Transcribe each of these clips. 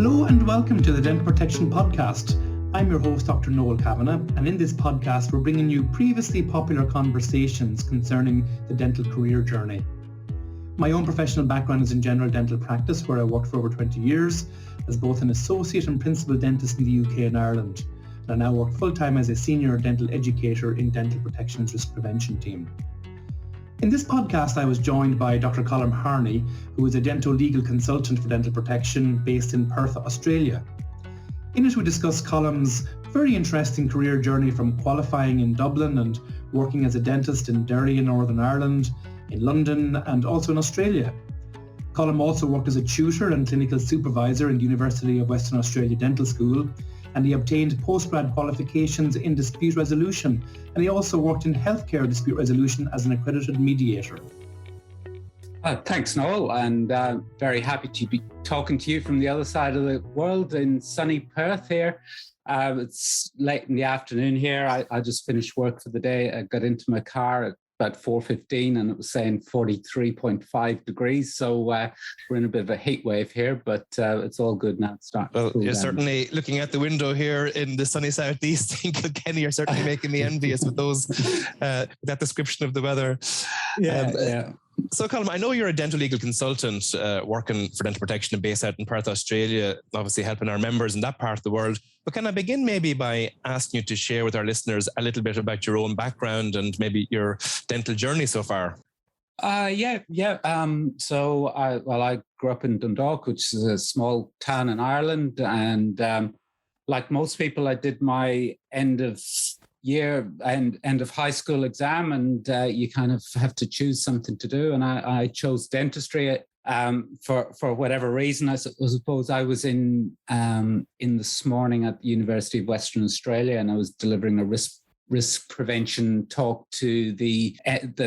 Hello and welcome to the Dental Protection Podcast. I'm your host, Dr Noel Kavanagh, and in this podcast we're bringing you previously popular conversations concerning the dental career journey. My own professional background is in general dental practice, where I worked for over 20 years as both an associate and principal dentist in the UK and Ireland. And I now work full-time as a senior dental educator in Dental Protection's risk prevention team. In this podcast, I was joined by Dr Colm Harney, who is a Dentolegal Consultant for Dental Protection based in Perth, Australia. In it, we discuss Colm's very interesting career journey from qualifying in Dublin and working as a dentist in Derry in Northern Ireland, in London and also in Australia. Colm also worked as a tutor and clinical supervisor in the University of Western Australia Dental School, and he obtained postgrad qualifications in dispute resolution, and he also worked in healthcare dispute resolution as an accredited mediator. Thanks, Noel, and very happy to be talking to you from the other side of the world in sunny Perth here. It's late in the afternoon here. I just finished work for the day. I got into my car at about 4:15 and it was saying 43.5 degrees. So we're in a bit of a heat wave here, but it's all good now. It's starting to cool you're down. Certainly looking at the window here in the sunny southeast in Kilkenny, you're certainly making me envious with those that description of the weather. Yeah. So, Colm, I know you're a dental legal consultant working for Dental Protection and based out in Perth, Australia, obviously helping our members in that part of the world. But can I begin maybe by asking you to share with our listeners a little bit about your own background and maybe your dental journey so far? So I grew up in Dundalk, which is a small town in Ireland. And like most people, I did my end of year and end of high school exam, and you kind of have to choose something to do. And I chose dentistry for whatever reason. I suppose I was in this morning at the University of Western Australia, and I was delivering a risk prevention talk to the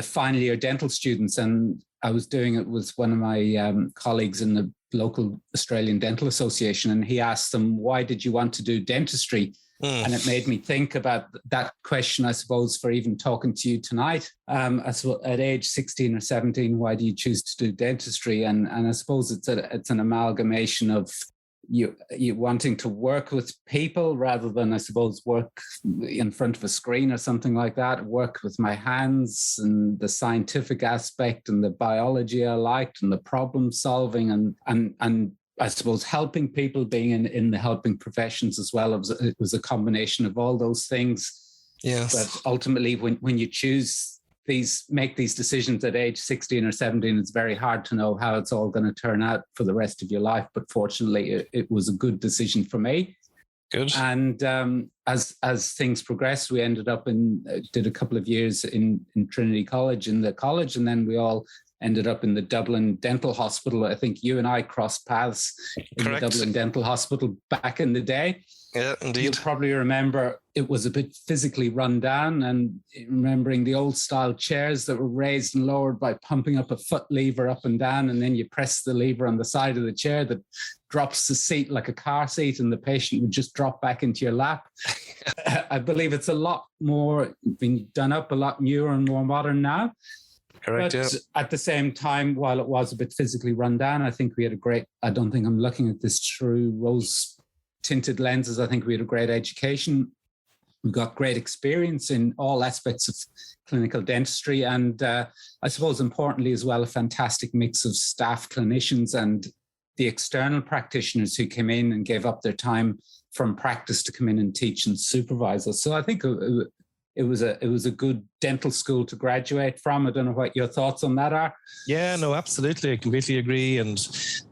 final year dental students, and I was doing it with one of my colleagues in the local Australian Dental Association, and he asked them, "Why did you want to do dentistry?" And it made me think about that question, I suppose, for even talking to you tonight. At age 16 or 17, why do you choose to do dentistry? And I suppose it's an amalgamation of you wanting to work with people rather than, I suppose, work in front of a screen or something like that. Work with my hands and the scientific aspect and the biology I liked and the problem solving and I suppose helping people, being in the helping professions as well. It was a combination of all those things. Yes. But ultimately, when you make these decisions at age 16 or 17, it's very hard to know how it's all going to turn out for the rest of your life. But fortunately, it was a good decision for me. Good. And as things progressed, we ended up did a couple of years in Trinity College, in the college, and then we all ended up in the Dublin Dental Hospital. I think you and I crossed paths in Correct. the Dublin Dental Hospital back in the day. Yeah, indeed. You probably remember it was a bit physically run down, and remembering the old style chairs that were raised and lowered by pumping up a foot lever up and down, and then you press the lever on the side of the chair that drops the seat like a car seat, and the patient would just drop back into your lap. I believe it's a lot more being done up, a lot newer and more modern now. Correct, but at the same time, while it was a bit physically run down, I think we had I don't think I'm looking at this through rose-tinted lenses. I think we had a great education. We got great experience in all aspects of clinical dentistry. And I suppose importantly as well, a fantastic mix of staff clinicians and the external practitioners who came in and gave up their time from practice to come in and teach and supervise us. So I think it was a good dental school to graduate from. I don't know what your thoughts on that are. Yeah, no, absolutely. I completely agree. And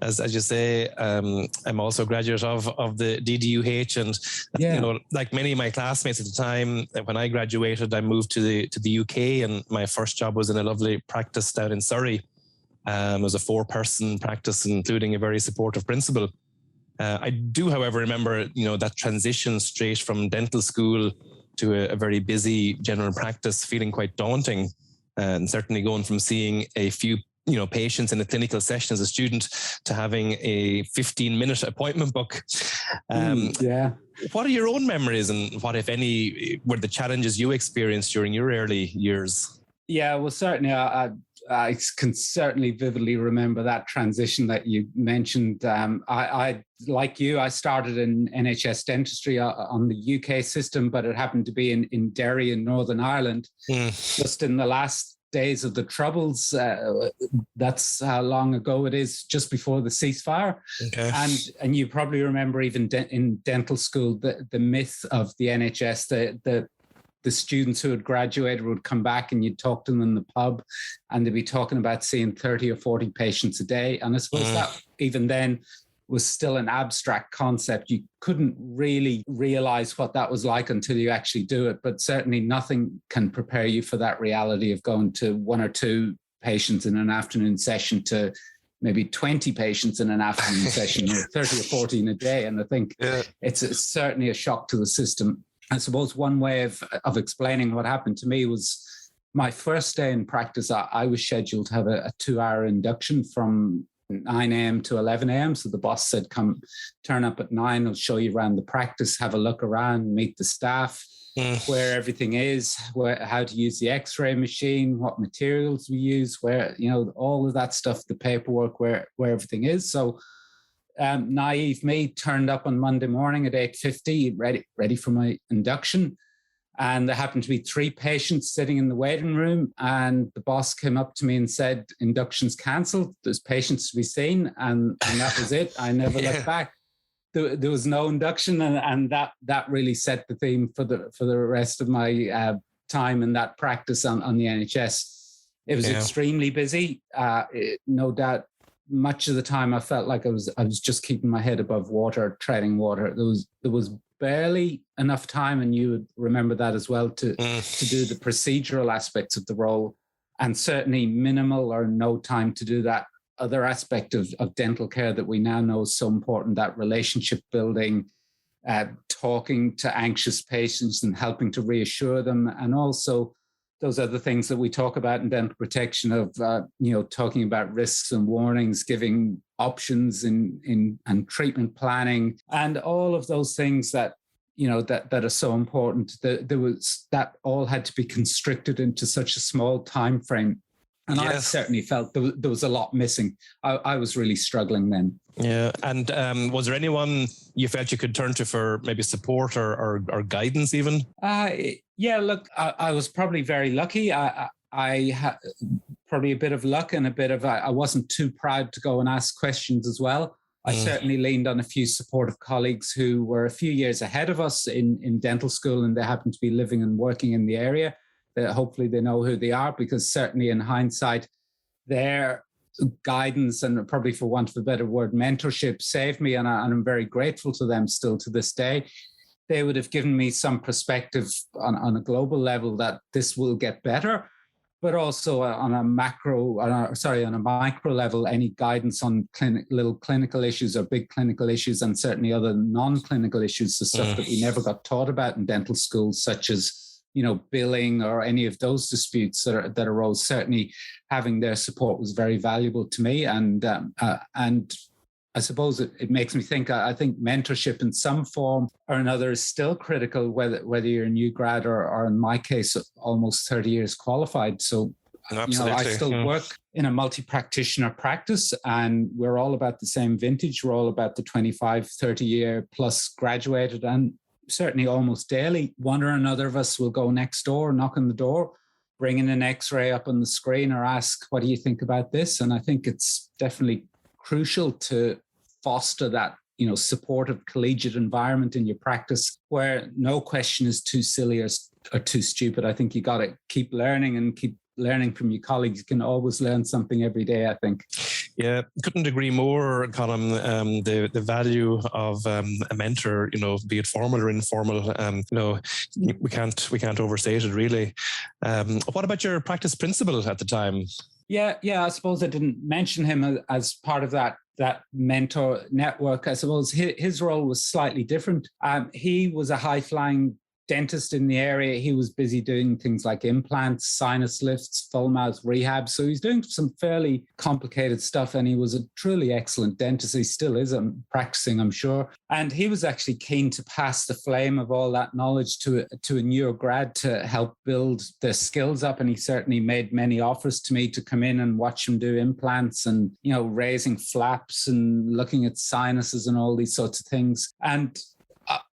as you say, I'm also a graduate of the DDUH, and you know, like many of my classmates at the time, when I graduated, I moved to the UK, and my first job was in a lovely practice down in Surrey. It was a 4-person practice, including a very supportive principal. I do, however, remember, you know, that transition straight from dental school to a very busy general practice feeling quite daunting, and certainly going from seeing a few patients in a clinical session as a student to having a 15-minute appointment book. What are your own memories, and what, if any, were the challenges you experienced during your early years? Yeah, well, certainly I can certainly vividly remember that transition that you mentioned. I like you, I started in NHS dentistry on the UK system, but it happened to be in Derry in Northern Ireland. Just in the last days of the Troubles, that's how long ago it is, just before the ceasefire. Okay. And you probably remember even in dental school, the myth of the NHS, the students who had graduated would come back and you'd talk to them in the pub and they'd be talking about seeing 30 or 40 patients a day. And I suppose that even then was still an abstract concept. You couldn't really realize what that was like until you actually do it. But certainly nothing can prepare you for that reality of going to 1 or 2 patients in an afternoon session to maybe 20 patients in an afternoon session, or 30 or 40 in a day. And I think it's certainly a shock to the system. I suppose one way of explaining what happened to me was my first day in practice. I was scheduled to have a 2-hour induction from 9 a.m. to 11 a.m. So the boss said, come turn up at 9. I'll show you around the practice, have a look around, meet the staff, where everything is, how to use the X-ray machine, what materials we use, where, all of that stuff, the paperwork, where everything is. So naive me turned up on Monday morning at 8:50, ready for my induction. And there happened to be 3 patients sitting in the waiting room. And the boss came up to me and said, induction's cancelled. There's patients to be seen. And that was it. I never looked back. There was no induction. And that really set the theme for the rest of my time in that practice on the NHS. It was extremely busy. No doubt. Much of the time I felt like I was just keeping my head above water, treading water. There was barely enough time, and you would remember that as well, to do the procedural aspects of the role, and certainly minimal or no time to do that other aspect of dental care that we now know is so important, that relationship building, talking to anxious patients and helping to reassure them, and also those are the things that we talk about in dental protection of, talking about risks and warnings, giving options and treatment planning, and all of those things that, that are so important. That all had to be constricted into such a small time frame. And I certainly felt there was a lot missing. I was really struggling then. Yeah. And was there anyone you felt you could turn to for maybe support or guidance even? Yeah, look, I was probably very lucky. I had probably a bit of luck and a bit of, I wasn't too proud to go and ask questions as well. I certainly leaned on a few supportive colleagues who were a few years ahead of us in dental school, and they happened to be living and working in the area. Hopefully they know who they are, because certainly in hindsight, their guidance and probably, for want of a better word, mentorship saved me, and I'm very grateful to them still to this day. They would have given me some perspective on a global level that this will get better, but also on a micro level, any guidance on little clinical issues or big clinical issues, and certainly other non-clinical issues, the stuff that we never got taught about in dental schools, such as billing or any of those disputes that arose. Certainly having their support was very valuable to me. And I suppose it makes me think, I think mentorship in some form or another is still critical, whether you're a new grad or in my case, almost 30 years qualified. So, I still work in a multi-practitioner practice, and we're all about the same vintage. We're all about the 25, 30 year plus graduated, and certainly almost daily, one or another of us will go next door, knock on the door, bring in an X-ray up on the screen, or ask, what do you think about this? And I think it's definitely crucial to foster that, supportive collegiate environment in your practice where no question is too silly or too stupid. I think you got to keep learning and keep learning from your colleagues. You can always learn something every day, I think. Yeah, couldn't agree more, Colm. The value of a mentor, be it formal or informal, we can't overstate it, really. What about your practice principal at the time? Yeah, I suppose I didn't mention him as part of that mentor network. I suppose his role was slightly different. He was a high-flying dentist in the area. He was busy doing things like implants, sinus lifts, full mouth rehab. So he's doing some fairly complicated stuff, and he was a truly excellent dentist. He still is practicing, I'm sure. And he was actually keen to pass the flame of all that knowledge to a newer grad to help build their skills up. And he certainly made many offers to me to come in and watch him do implants and, you know, raising flaps and looking at sinuses and all these sorts of things. And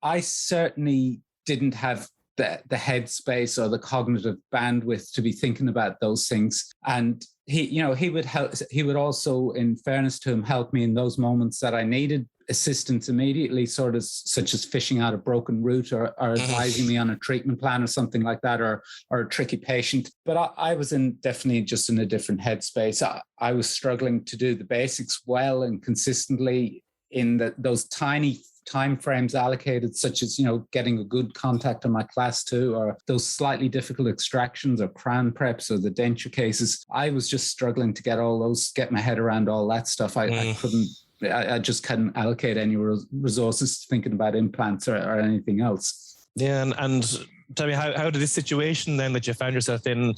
I certainly didn't have the headspace or the cognitive bandwidth to be thinking about those things. And he would help. He would also, in fairness to him, help me in those moments that I needed assistance immediately, sort of such as fishing out a broken root or advising me on a treatment plan or something like that, or a tricky patient. But I was definitely just in a different headspace. I was struggling to do the basics well and consistently in those tiny time frames allocated, such as, you know, getting a good contact on my class 2, or those slightly difficult extractions or crown preps or the denture cases. I was just struggling to get my head around all that stuff. I just couldn't allocate any resources to thinking about implants or anything else. Yeah, and tell me, how did this situation then that you found yourself in,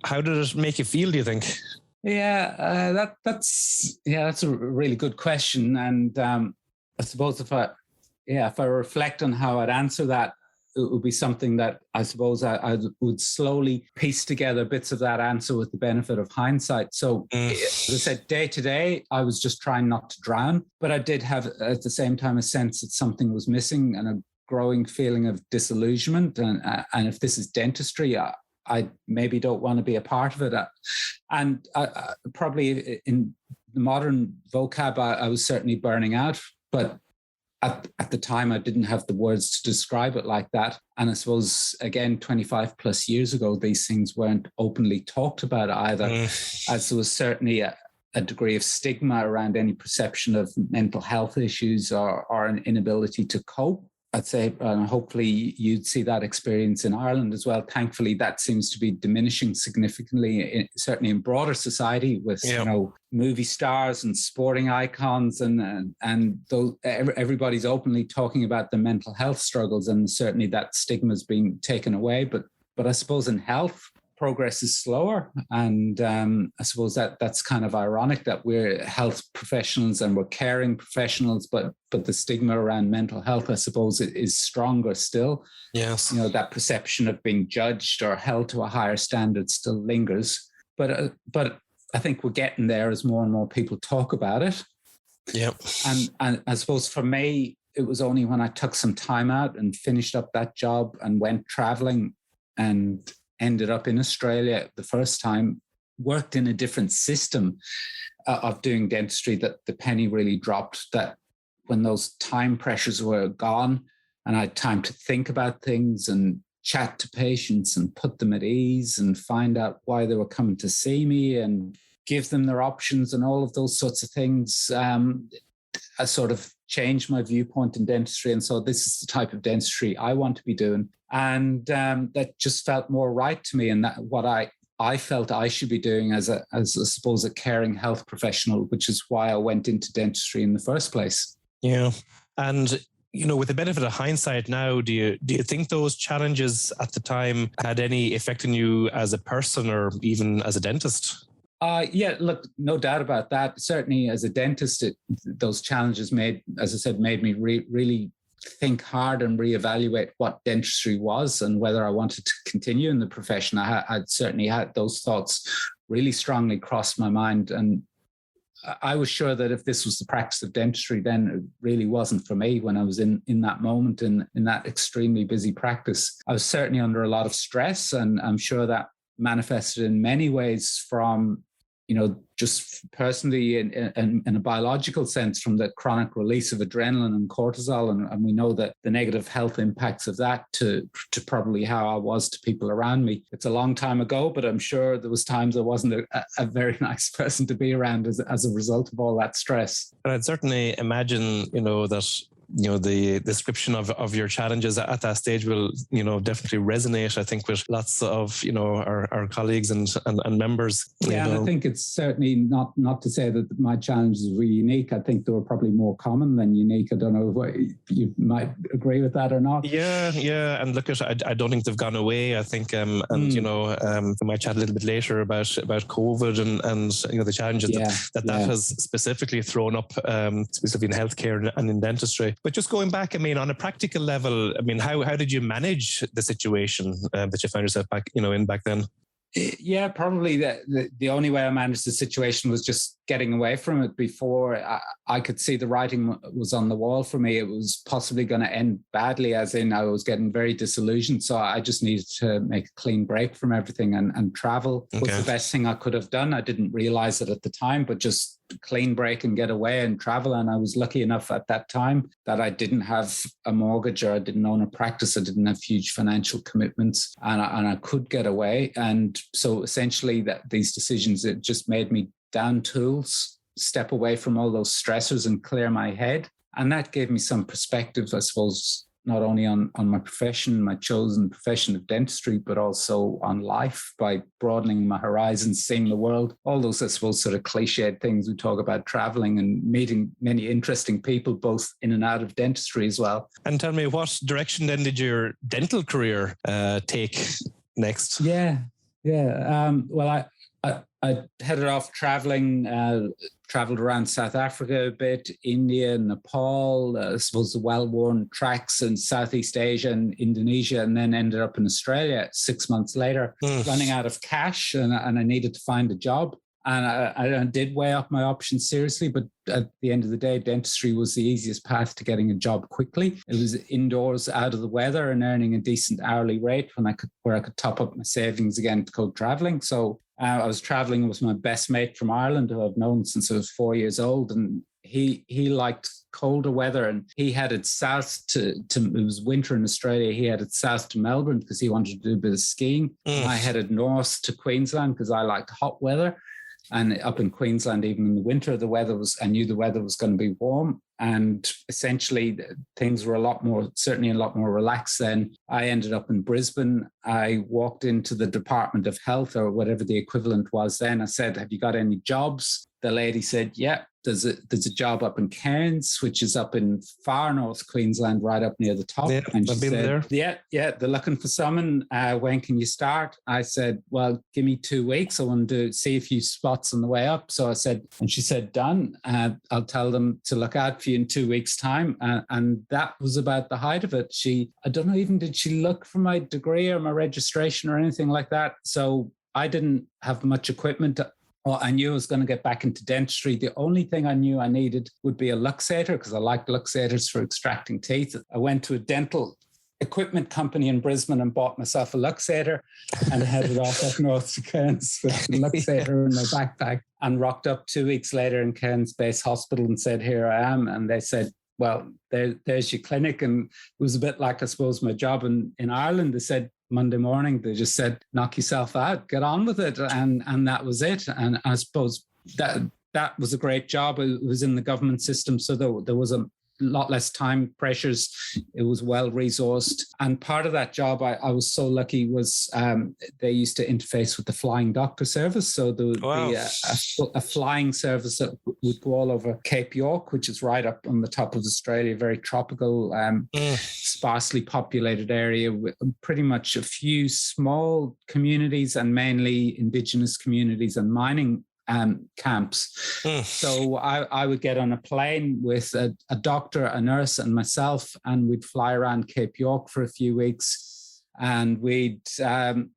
how did it make you feel, do you think? Yeah, that's a really good question. And I suppose if I reflect on how I'd answer that, it would be something that I suppose I would slowly piece together bits of that answer with the benefit of hindsight. So as I said, day to day, I was just trying not to drown, but I did have at the same time a sense that something was missing and a growing feeling of disillusionment. And if this is dentistry, I maybe don't want to be a part of it. And I probably in the modern vocab, I was certainly burning out, but at the time, I didn't have the words to describe it like that. And I suppose, again, 25 plus years ago, these things weren't openly talked about either, as there was certainly a degree of stigma around any perception of mental health issues or an inability to cope. I'd say, hopefully you'd see that experience in Ireland as well. Thankfully, that seems to be diminishing significantly, certainly in broader society with, you know, movie stars and sporting icons and those, everybody's openly talking about the mental health struggles, and certainly that stigma is being taken away. But I suppose in health, progress is slower. And I suppose that's kind of ironic that we're health professionals and we're caring professionals, but the stigma around mental health, I suppose, is stronger still. Yes. You know, that perception of being judged or held to a higher standard still lingers. But I think we're getting there as more and more people talk about it. Yep. And I suppose for me, it was only when I took some time out and finished up that job and went traveling and ended up in Australia the first time, worked in a different system of doing dentistry, that the penny really dropped, that when those time pressures were gone and I had time to think about things and chat to patients and put them at ease and find out why they were coming to see me and give them their options and all of those sorts of things, I sort of changed my viewpoint in dentistry. And so this is the type of dentistry I want to be doing. And that just felt more right to me, and that what I felt I should be doing as I suppose a caring health professional, which is why I went into dentistry in the first place. Yeah. And, you know, with the benefit of hindsight now, do you think those challenges at the time had any effect on you as a person or even as a dentist? Yeah, look, no doubt about that. Certainly as a dentist, those challenges made me really think hard and reevaluate what dentistry was and whether I wanted to continue in the profession. I'd certainly had those thoughts really strongly cross my mind. And I was sure that if this was the practice of dentistry, then it really wasn't for me when I was in that moment, in that extremely busy practice. I was certainly under a lot of stress, and I'm sure that manifested in many ways from, you know, just personally in a biological sense from the chronic release of adrenaline and cortisol. And we know that the negative health impacts of that to probably how I was to people around me. It's a long time ago, but I'm sure there was times I wasn't a very nice person to be around as a result of all that stress. And I'd certainly imagine, you know, that the description of your challenges at that stage will, definitely resonate, I think, with lots of, our colleagues and members. Yeah, and I think it's certainly not to say that my challenges were unique. I think they were probably more common than unique. I don't know what you might agree with that or not. Yeah. And look, I don't think they've gone away. I think, we might chat a little bit later about COVID and the challenges that has specifically thrown up, specifically in healthcare and in dentistry. But just going back, on a practical level, how did you manage the situation that you found yourself back then? Yeah, probably the only way I managed the situation was just getting away from it before I could see the writing was on the wall for me. It was possibly going to end badly, as in I was getting very disillusioned. So I just needed to make a clean break from everything, and travel was the best thing I could have done. I didn't realize it at the time, but just clean break and get away and travel. And I was lucky enough at that time that I didn't have a mortgage, or I didn't own a practice. I didn't have huge financial commitments, and I could get away. And so essentially these decisions, it just made me down tools, step away from all those stressors and clear my head. And that gave me some perspective, I suppose, not only on my profession, my chosen profession of dentistry, but also on life by broadening my horizons, seeing the world, all those, I suppose, sort of cliched things we talk about, traveling and meeting many interesting people, both in and out of dentistry as well. And tell me, what direction then did your dental career take next? Well, I headed off traveling, traveled around South Africa a bit, India, Nepal, I suppose the well-worn tracks in Southeast Asia and Indonesia, and then ended up in Australia 6 months later, running out of cash, and I needed to find a job. And I did weigh up my options seriously, but at the end of the day, dentistry was the easiest path to getting a job quickly. It was indoors, out of the weather, and earning a decent hourly rate where I could top up my savings again to go traveling. So I was traveling with my best mate from Ireland, who I've known since I was 4 years old, and he liked colder weather, and he headed south to it was winter in Australia. He headed south to Melbourne because he wanted to do a bit of skiing. I headed north to Queensland because I liked hot weather. And up in Queensland, even in the winter, I knew the weather was going to be warm. And essentially things were certainly a lot more relaxed then. I ended up in Brisbane. I walked into the Department of Health, or whatever the equivalent was then. I said, "Have you got any jobs?" The lady said, "Yeah, there's a job up in Cairns, which is up in far north Queensland, right up near the top." Yeah, and she I've been said, there. Yeah, they're looking for someone. When can you start? I said, "Well, give me 2 weeks. I want to see a few spots on the way up." So I said, and she said, "Done. I'll tell them to look out for you in 2 weeks' time." And that was about the height of it. I don't know, even did she look for my degree or my registration or anything like that? So I didn't have much equipment. Well, I knew I was going to get back into dentistry. The only thing I knew I needed would be a luxator, because I liked luxators for extracting teeth. I went to a dental equipment company in Brisbane and bought myself a luxator, and headed off up north to Cairns with the luxator in my backpack, and rocked up 2 weeks later in Cairns Base Hospital and said, "Here I am." And they said, "Well, there's your clinic." And it was a bit like, I suppose, my job in Ireland. They said, Monday morning, they just said, "Knock yourself out, get on with it." And that was it. And I suppose that was a great job. It was in the government system, so there was a lot less time pressures. It was well resourced. And part of that job, I was so lucky, was they used to interface with the flying doctor service. So there would be a flying service that would go all over Cape York, which is right up on the top of Australia, very tropical, sparsely populated area with pretty much a few small communities, and mainly indigenous communities and mining camps. So I would get on a plane with a doctor, a nurse, and myself, and we'd fly around Cape York for a few weeks. And we'd and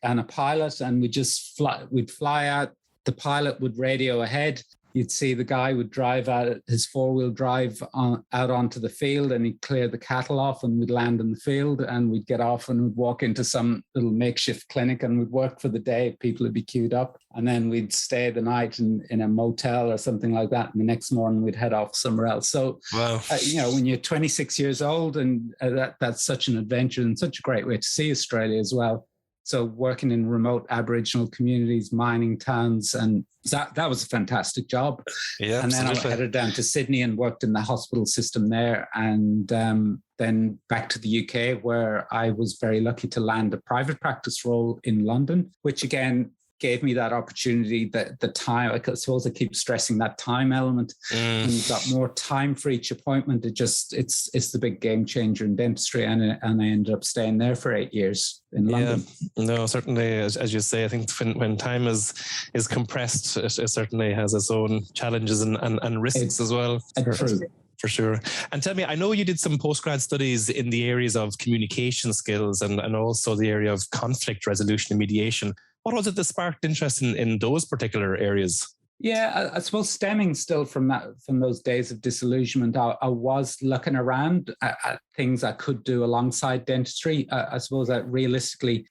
a pilot, and we'd fly out. The pilot would radio ahead. You'd see the guy would drive out his 4-wheel drive out onto the field, and he'd clear the cattle off, and we'd land in the field, and we'd get off and we'd walk into some little makeshift clinic, and we'd work for the day. People would be queued up, and then we'd stay the night in a motel or something like that. And the next morning we'd head off somewhere else. So, wow. When you're 26 years old, and that's such an adventure and such a great way to see Australia as well. So working in remote Aboriginal communities, mining towns, and that was a fantastic job. Yeah, and then absolutely. I headed down to Sydney and worked in the hospital system there, and then back to the UK, where I was very lucky to land a private practice role in London, which again gave me that opportunity, that the time. I suppose I keep stressing that time element. When you've got more time for each appointment, it's the big game changer in dentistry, and I ended up staying there for 8 years in London. No, certainly, as you say, I think when time is compressed, it certainly has its own challenges and risks as well. True. For sure. And tell me, I know you did some postgrad studies in the areas of communication skills and also the area of conflict resolution and mediation. What was it that sparked interest in those particular areas? Yeah, I suppose stemming still from those days of disillusionment, I was looking around at things I could do alongside dentistry. I suppose that realistically,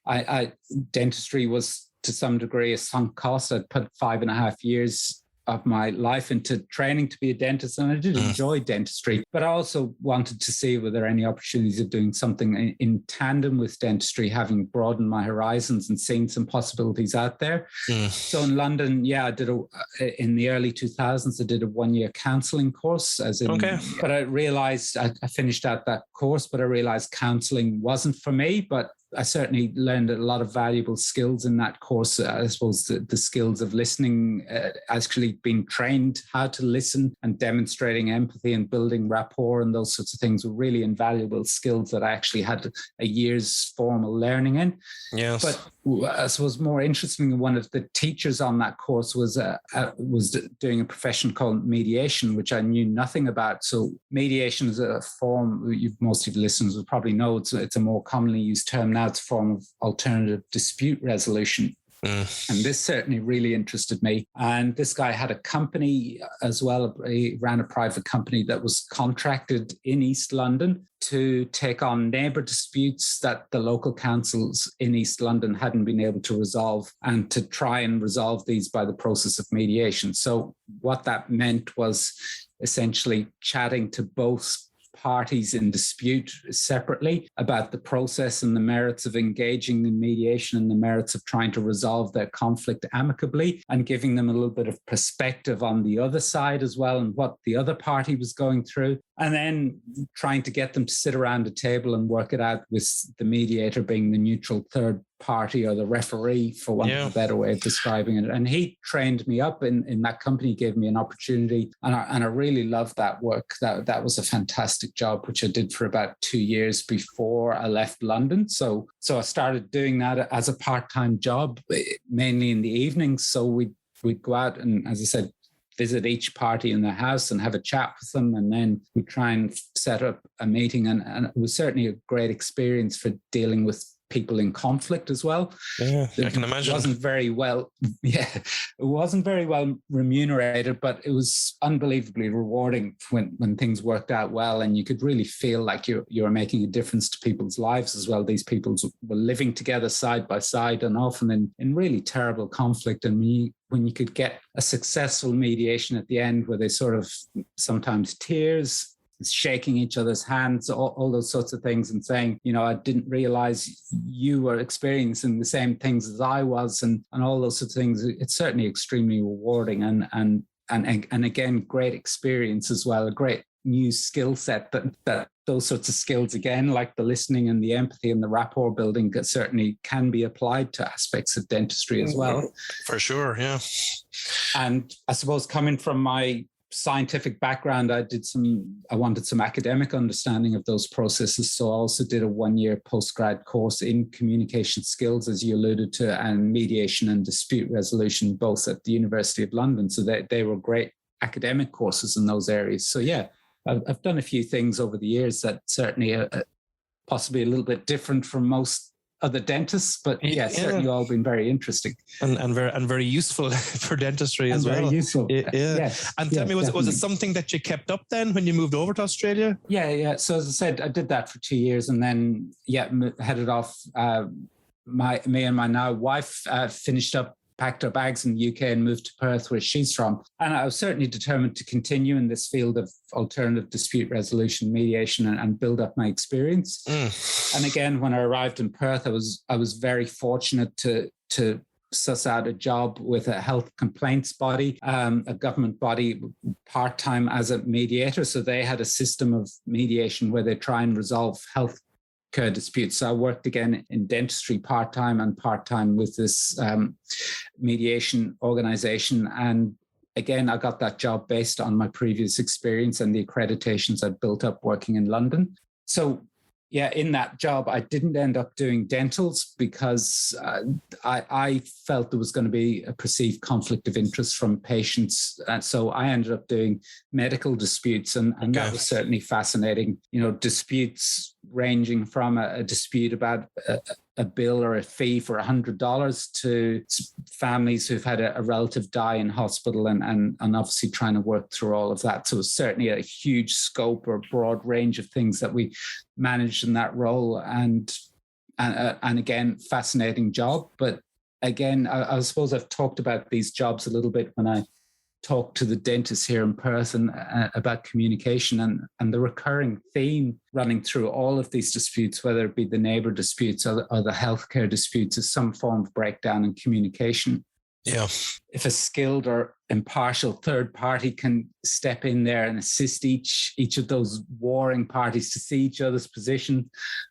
dentistry was to some degree a sunk cost. I'd put 5.5 years of my life into training to be a dentist, and I did enjoy dentistry, but I also wanted to see were there any opportunities of doing something in tandem with dentistry, having broadened my horizons and seen some possibilities out there. So in London, I did in the early 2000s, I did a 1-year counselling course, but I realised I finished out that course, but I realised counselling wasn't for me, but I certainly learned a lot of valuable skills in that course. I suppose the skills of listening, actually being trained how to listen and demonstrating empathy and building rapport and those sorts of things were really invaluable skills that I actually had a year's formal learning in. Yes. But I suppose more interesting, one of the teachers on that course was doing a profession called mediation, which I knew nothing about. So mediation is a form, most of the listeners will probably know, it's a more commonly used term now. It's a form of alternative dispute resolution. And this certainly really interested me. And this guy had a company as well. He ran a private company that was contracted in East London to take on neighbour disputes that the local councils in East London hadn't been able to resolve, and to try and resolve these by the process of mediation. So what that meant was essentially chatting to both parties in dispute separately about the process and the merits of engaging in mediation and the merits of trying to resolve their conflict amicably, and giving them a little bit of perspective on the other side as well and what the other party was going through, and then trying to get them to sit around a table and work it out, with the mediator being the neutral third party or the referee, for want of a better way of describing it. And he trained me up in that company, gave me an opportunity, and I really loved that work. That was a fantastic job, which I did for about 2 years before I left London. So I started doing that as a part-time job, mainly in the evenings. So we'd go out and, as I said, visit each party in their house and have a chat with them, and then we try and set up a meeting. And it was certainly a great experience for dealing with people in conflict as well. Yeah, I can imagine. It wasn't very well remunerated, but it was unbelievably rewarding when things worked out well, and you could really feel like you were making a difference to people's lives as well. These people were living together side by side, and often in really terrible conflict. And when you could get a successful mediation at the end, where they sort of sometimes tears, shaking each other's hands, all those sorts of things, and saying, I didn't realize you were experiencing the same things as I was, and all those sorts of things. It's certainly extremely rewarding, and again, great experience as well, a great new skill set that those sorts of skills, again, like the listening and the empathy and the rapport building, certainly can be applied to aspects of dentistry as well. For sure, yeah. And I suppose coming from my scientific background, I wanted some academic understanding of those processes. So I also did a 1-year postgrad course in communication skills, as you alluded to, and mediation and dispute resolution, both at the University of London. So they were great academic courses in those areas. So yeah, I've done a few things over the years that certainly are possibly a little bit different from most other dentists, but certainly all been very interesting and very useful for dentistry as well. Very useful. Yeah. Yes, and tell me, was it something that you kept up then when you moved over to Australia? Yeah. So as I said, I did that for 2 years, and then headed off. Me and my now wife finished up packed our bags in the UK and moved to Perth, where she's from. And I was certainly determined to continue in this field of alternative dispute resolution, mediation, and build up my experience. And again, when I arrived in Perth, I was very fortunate to suss out a job with a health complaints body, a government body, part-time as a mediator. So they had a system of mediation where they try and resolve health care disputes. So I worked again in dentistry part-time and part-time with this mediation organization. And again, I got that job based on my previous experience and the accreditations I'd built up working in London. So yeah, in that job, I didn't end up doing dentals because I felt there was going to be a perceived conflict of interest from patients. And so I ended up doing medical disputes, and that was certainly fascinating. You know, disputes ranging from a dispute about a bill or a fee for $100 to families who've had a relative die in hospital and obviously trying to work through all of that. So it's certainly a huge scope or broad range of things that we managed in that role. And again, fascinating job. But again, I suppose I've talked about these jobs a little bit when I talk to the dentists here in Perth and about communication, and the recurring theme running through all of these disputes, whether it be the neighbour disputes or the healthcare disputes, is some form of breakdown in communication. Yeah. If a skilled or impartial third party can step in there and assist each of those warring parties to see each other's position,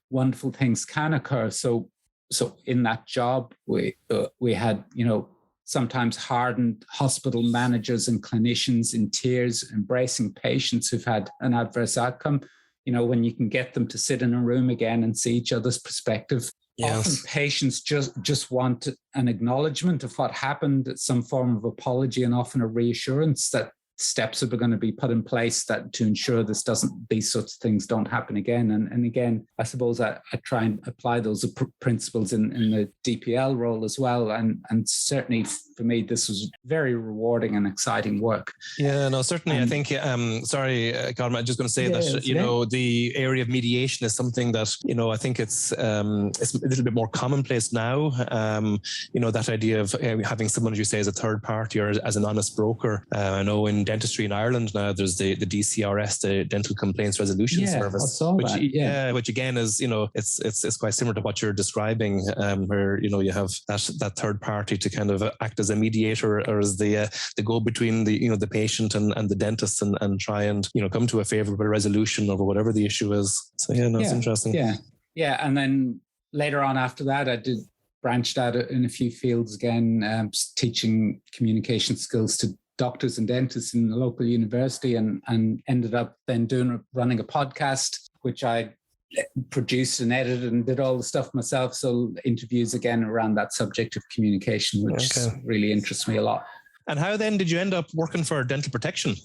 wonderful things can occur. So in that job, we had, you know, sometimes hardened hospital managers and clinicians in tears, embracing patients who've had an adverse outcome. You know, when you can get them to sit in a room again and see each other's perspective. Yes. Often patients just want an acknowledgement of what happened, some form of apology, and often a reassurance that steps are going to be put in place that to ensure these sorts of things don't happen again. And again, I suppose I try and apply those principles in the DPL role as well. And certainly for me, this was very rewarding and exciting work. Yeah, no, certainly. I think, sorry, Colm, I'm just going to say that, you know, the area of mediation is something that, you know, I think it's a little bit more commonplace now. You know, that idea of having someone, as you say, as a third party or as an honest broker. I know in dentistry in Ireland now, there's the DCRS, the Dental Complaints Resolution Service, which again is, you know, it's quite similar to what you're describing, where, you know, you have that third party to kind of act as a mediator or as the go between the, you know, the patient and the dentist and try and, you know, come to a favorable resolution over whatever the issue is. So it's interesting. Yeah. And then later on after that, I branched out in a few fields again, teaching communication skills to doctors and dentists in the local university, and ended up then running a podcast, which I produced and edited and did all the stuff myself. So interviews again around that subject of communication, which really interests me a lot. And how then did you end up working for Dental Protection?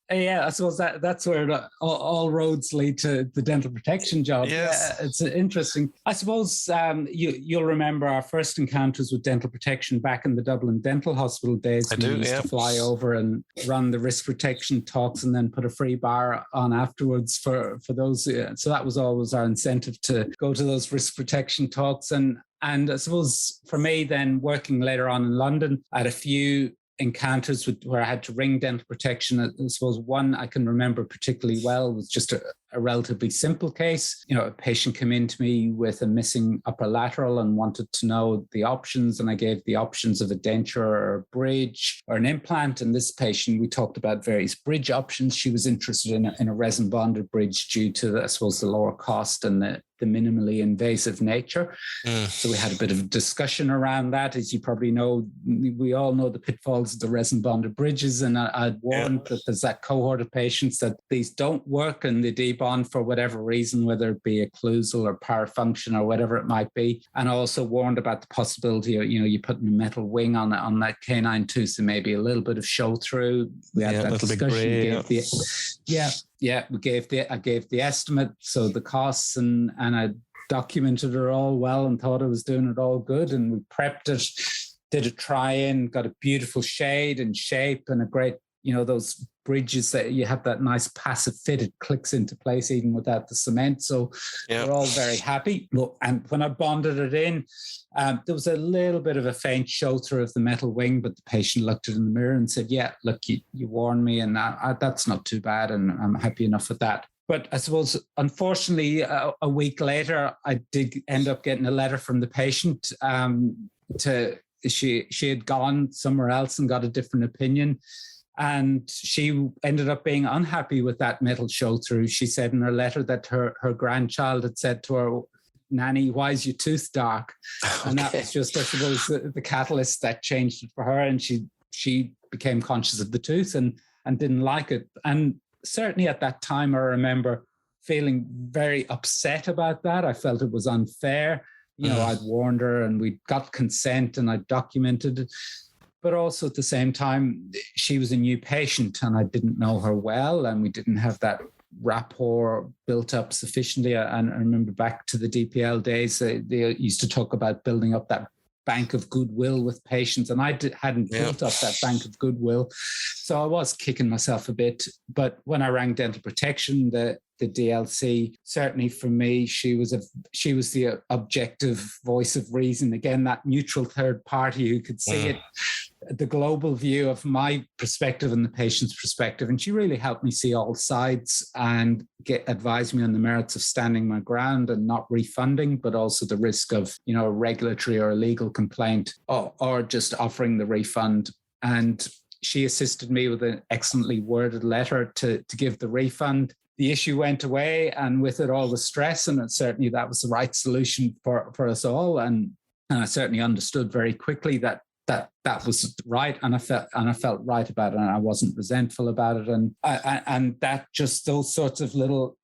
Yeah, I suppose that's where all roads lead to the dental protection job. Yes. Yeah, it's interesting. I suppose you'll remember our first encounters with dental protection back in the Dublin Dental Hospital days. I do, we used to fly over and run the risk protection talks and then put a free bar on afterwards for those. So that was always our incentive to go to those risk protection talks. And I suppose for me then, working later on in London, I had a few encounters where I had to ring dental protection. I suppose one I can remember particularly well was just a relatively simple case. You know, a patient came in to me with a missing upper lateral and wanted to know the options, and I gave the options of a denture or a bridge or an implant. And this patient, we talked about various bridge options. She was interested in a resin bonded bridge due to, I suppose, the lower cost and the minimally invasive nature. So we had a bit of a discussion around that. As you probably know, we all know the pitfalls of the resin bonded bridges, and I'd warned that there's that cohort of patients that these don't work and they debond for whatever reason, whether it be occlusal or parafunction or whatever it might be. And I also warned about the possibility of, you know, you putting a metal wing on that canine tooth, so maybe a little bit of show through. We had that discussion. I gave the estimate, so the costs, and I documented it all well and thought I was doing it all good. And we prepped it, did a try-in, got a beautiful shade and shape and a great, you know, those bridges that you have that nice passive fit. It clicks into place even without the cement. So we're all very happy. And when I bonded it in, there was a little bit of a faint show through of the metal wing, but the patient looked at it in the mirror and said, yeah, look, you warned me, and that's not too bad, and I'm happy enough with that. But I suppose, unfortunately, a week later, I did end up getting a letter from the patient. She had gone somewhere else and got a different opinion. And she ended up being unhappy with that metal show through. She said in her letter that her grandchild had said to her, Nanny, why is your tooth dark? Okay. And that was just, I suppose, the catalyst that changed it for her. And she became conscious of the tooth and didn't like it. And certainly at that time, I remember feeling very upset about that. I felt it was unfair. I'd warned her and we got consent and I documented it. But also at the same time, she was a new patient and I didn't know her well, and we didn't have that rapport built up sufficiently. And I remember back to the DPL days, they used to talk about building up that bank of goodwill with patients, and I hadn't built up that bank of goodwill. So I was kicking myself a bit. But when I rang Dental Protection, the DLC, certainly for me, she was the objective voice of reason. Again, that neutral third party who could see it, the global view of my perspective and the patient's perspective. And she really helped me see all sides and advise me on the merits of standing my ground and not refunding, but also the risk of, a regulatory or a legal complaint or just offering the refund. And she assisted me with an excellently worded letter to give the refund. The issue went away, and with it all the stress, and certainly that was the right solution for us all. And I certainly understood very quickly that was right, and I felt right about it, and I wasn't resentful about it. And that just those sorts of little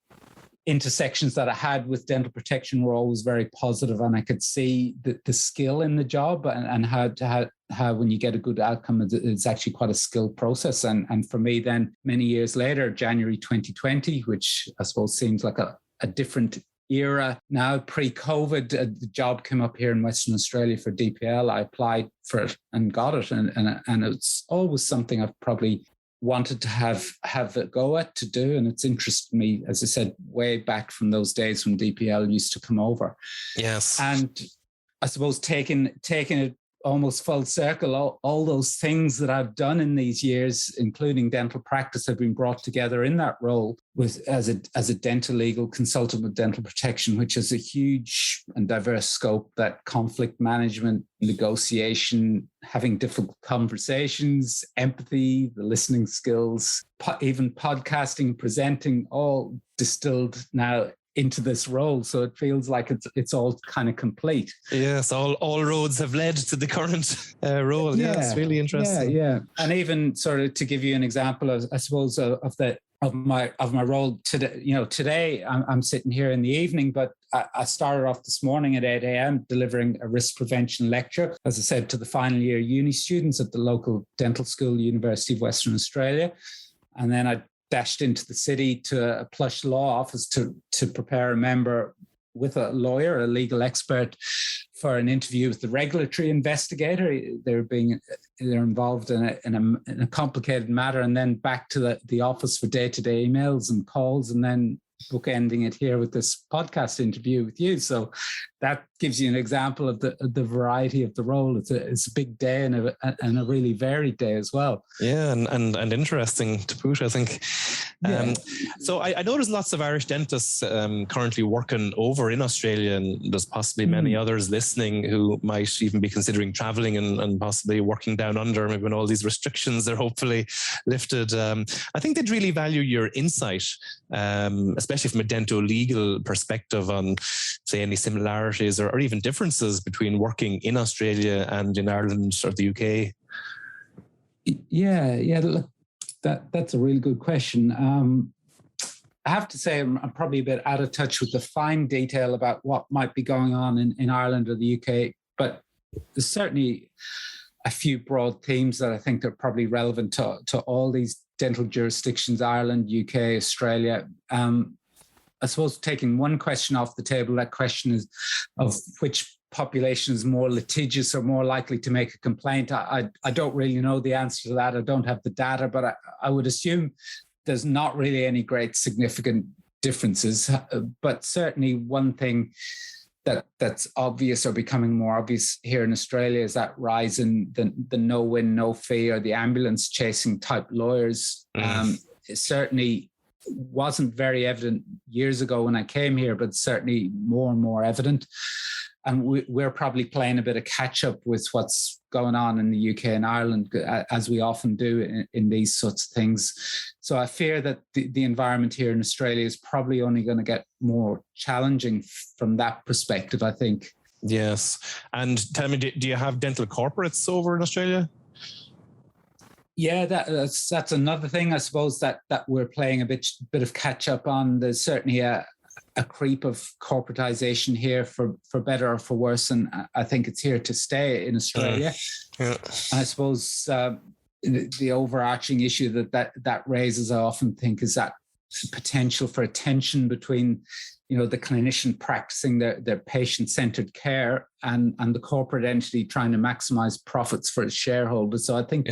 intersections that I had with dental protection were always very positive, and I could see the skill in the job and how when you get a good outcome, it's actually quite a skilled process. And for me then, many years later, January 2020, which I suppose seems like a different era now, pre-COVID, the job came up here in Western Australia for DPL. I applied for it and got it. And it's always something I've probably wanted to have a go at to do. And it's interested me, as I said, way back from those days when DPL used to come over. Yes. And I suppose taking it almost full circle, all those things that I've done in these years, including dental practice, have been brought together in that role as a dental legal consultant with dental protection, which is a huge and diverse scope. That conflict management, negotiation, having difficult conversations, empathy, the listening skills, even podcasting, presenting, all distilled now into this role. So it feels like it's all kind of complete. Yes, all roads have led to the current role. Yeah, it's really interesting. Yeah. And even sort of to give you an example of, I suppose, of my role today. Today I'm sitting here in the evening, but I started off this morning at 8 a.m. delivering a risk prevention lecture, as I said, to the final year uni students at the local dental school, University of Western Australia. And then I dashed into the city to a plush law office to prepare a member with a lawyer, a legal expert, for an interview with the regulatory investigator. They're involved in a complicated matter, and then back to the office for day-to-day emails and calls, and then bookending it here with this podcast interview with you. So that gives you an example of the variety of the role. It's a big day and a really varied day as well. Yeah, and interesting to boot, I think. So I know there's lots of Irish dentists currently working over in Australia, and there's possibly many others listening who might even be considering traveling and possibly working down under, maybe when all these restrictions are hopefully lifted. I think they'd really value your insight, especially from a dentolegal perspective, on, say, any similarities or even differences between working in Australia and in Ireland or the UK. Yeah. Look, that's a really good question. I have to say I'm probably a bit out of touch with the fine detail about what might be going on in Ireland or the UK, but there's certainly a few broad themes that I think are probably relevant to all these dental jurisdictions, Ireland, UK, Australia. I suppose taking one question off the table, that question is of which population is more litigious or more likely to make a complaint. I don't really know the answer to that. I don't have the data, but I would assume there's not really any great significant differences. But certainly one thing that's obvious or becoming more obvious here in Australia is that rise in the no win, no fee, or the ambulance chasing type lawyers. It certainly wasn't very evident years ago when I came here, but certainly more and more evident. And we're probably playing a bit of catch up with what's going on in the UK and Ireland, as we often do in these sorts of things. So I fear that the environment here in Australia is probably only going to get more challenging from that perspective, I think. Yes. And tell me, do you have dental corporates over in Australia? Yeah, that's another thing, I suppose, that we're playing a bit of catch up on. There's certainly a creep of corporatization here, for better or for worse, and I think it's here to stay in Australia. Yeah. I suppose the overarching issue that raises, I often think, is that potential for a tension between, the clinician practicing their patient-centered care and the corporate entity trying to maximize profits for its shareholders. So I think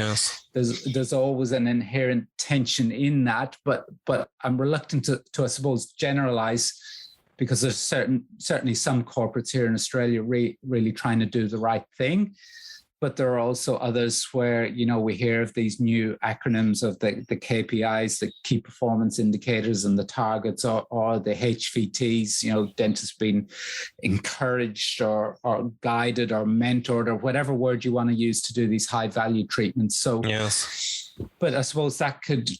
there's always an inherent tension in that, but I'm reluctant to I suppose, generalize, because there's certainly some corporates here in Australia really trying to do the right thing. But there are also others where, we hear of these new acronyms of the KPIs, the key performance indicators, and the targets, or the HVTs, dentists being encouraged or guided or mentored, or whatever word you want to use, to do these high value treatments. So, but I suppose that could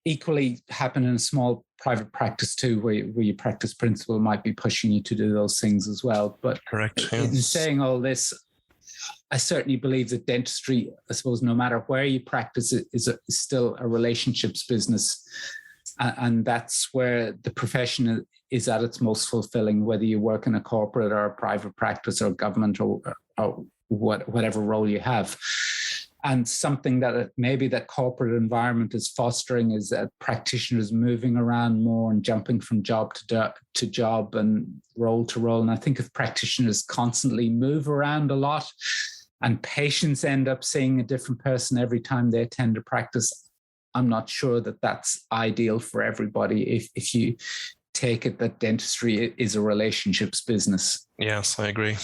equally happen in a small private practice too, where your practice principal might be pushing you to do those things as well. But correct. In saying all this, I certainly believe that dentistry, I suppose, no matter where you practice it, is still a relationships business. And that's where the profession is at its most fulfilling, whether you work in a corporate or a private practice or government or whatever role you have. And something that maybe that corporate environment is fostering is that practitioners moving around more and jumping from job to job and role to role. And I think if practitioners constantly move around a lot and patients end up seeing a different person every time they attend a practice, I'm not sure that that's ideal for everybody if you take it that dentistry is a relationships business. Yes, I agree.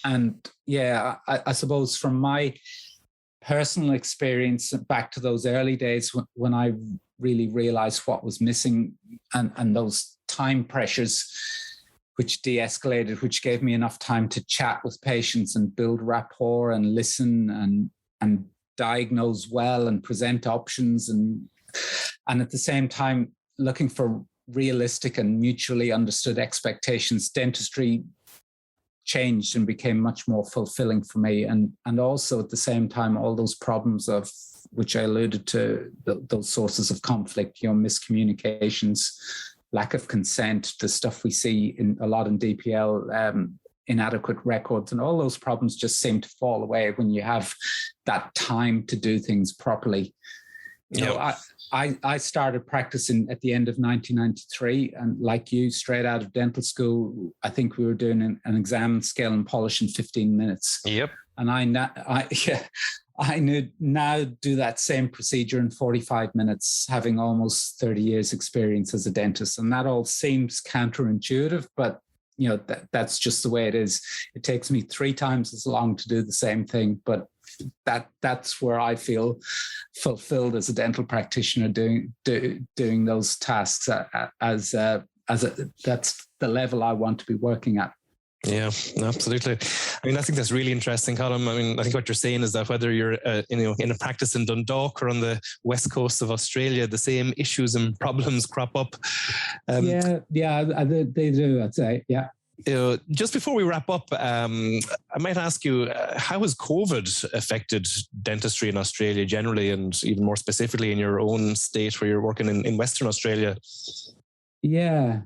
And yeah, I suppose from my personal experience back to those early days when I really realized what was missing, and those time pressures which de-escalated, which gave me enough time to chat with patients and build rapport and listen and diagnose well and present options, and at the same time looking for realistic and mutually understood expectations. Dentistry changed and became much more fulfilling for me, and also at the same time all those problems of which I alluded to, those sources of conflict, miscommunications, lack of consent, the stuff we see in a lot in DPL, inadequate records, and all those problems just seem to fall away when you have that time to do things properly. I started practicing at the end of 1993, and like you, straight out of dental school, I think we were doing an exam, scale and polish in 15 minutes. Yep. And I now do that same procedure in 45 minutes, having almost 30 years experience as a dentist. And that all seems counterintuitive, but that's just the way it is. It takes me 3 times as long to do the same thing, but that's where I feel fulfilled as a dental practitioner doing those tasks as that's the level I want to be working at. Yeah, absolutely. I think that's really interesting, Colm. I think what you're saying is that whether you're in a practice in Dundalk or on the west coast of Australia, the same issues and problems crop up. They do, I'd say. Yeah. Just before we wrap up, I might ask you, how has COVID affected dentistry in Australia generally, and even more specifically in your own state where you're working in Western Australia? Yeah.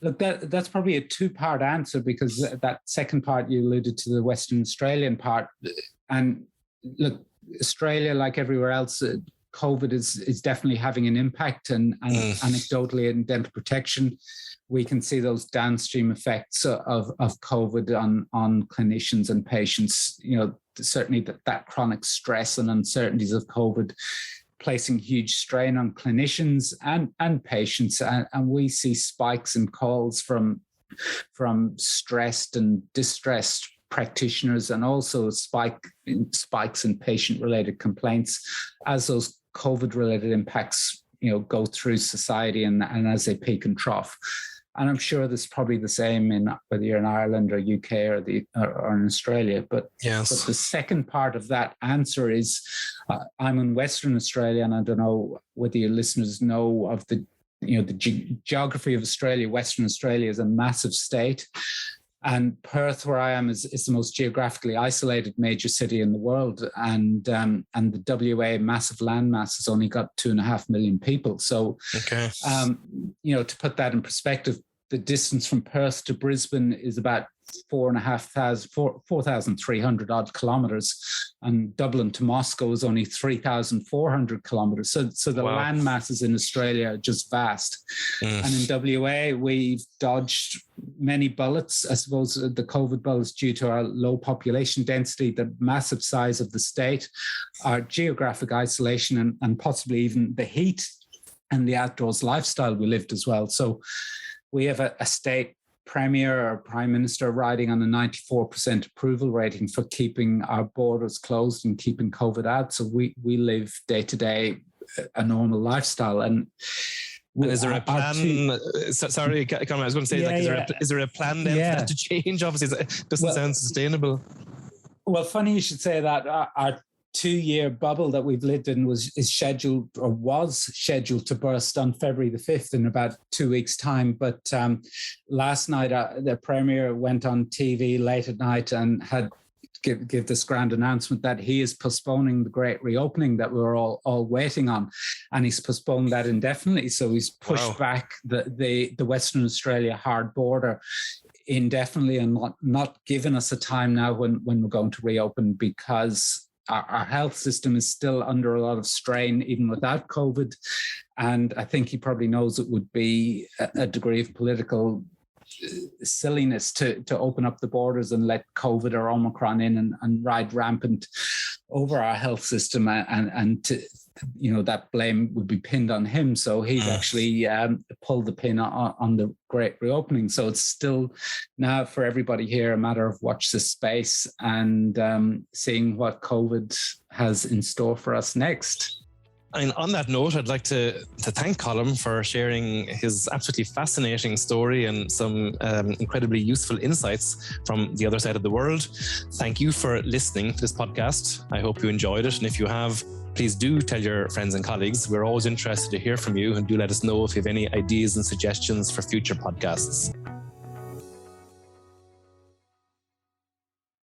Look, that's probably a 2-part answer, because that second part you alluded to, the Western Australian part. And look, Australia, like everywhere else, COVID is definitely having an impact, and anecdotally in dental protection, we can see those downstream effects of COVID on clinicians and patients. Certainly that chronic stress and uncertainties of COVID placing huge strain on clinicians and patients, and we see spikes in calls from stressed and distressed practitioners, and also spikes in patient-related complaints as those COVID-related impacts, go through society and as they peak and trough. And I'm sure there's probably the same in whether you're in Ireland or UK or in Australia. But, yes. But the second part of that answer is, I'm in Western Australia, and I don't know whether your listeners know of the geography of Australia. Western Australia is a massive state. And Perth, where I am, is the most geographically isolated major city in the world. And the WA massive landmass has only got 2.5 million people. So, okay. To put that in perspective, the distance from Perth to Brisbane is about 4,300 odd kilometers, and Dublin to Moscow is only 3,400 kilometers. So the land masses in Australia are just vast. And in WA, we've dodged many bullets. I suppose the COVID bullets due to our low population density, the massive size of the state, our geographic isolation, and possibly even the heat and the outdoors lifestyle we lived as well. So we have a state Premier or Prime Minister riding on a 94% approval rating for keeping our borders closed and keeping COVID out. So we live day to day a normal lifestyle. And is there a plan? Sorry, Colm, I was going to say, is there a plan then for that to change? Obviously, it doesn't sound sustainable. Well, funny you should say that. Our 2-year bubble that we've lived in was scheduled to burst on February the 5th in about 2 weeks' time. But last night, the Premier went on TV late at night and had give this grand announcement that he is postponing the great reopening that we were all waiting on, and he's postponed that indefinitely. So he's pushed back the Western Australia hard border indefinitely, and not given us a time now when we're going to reopen, because our health system is still under a lot of strain, even without COVID. And I think he probably knows it would be a degree of political silliness to open up the borders and let COVID or Omicron in and ride rampant over our health system, and to, that blame would be pinned on him. So he's actually pulled the pin on the great reopening. So it's still now for everybody here a matter of watch this space and seeing what COVID has in store for us next. And on that note, I'd like to thank Colm for sharing his absolutely fascinating story and some incredibly useful insights from the other side of the world. Thank you for listening to this podcast. I hope you enjoyed it. And if you have, please do tell your friends and colleagues. We're always interested to hear from you, and do let us know if you have any ideas and suggestions for future podcasts.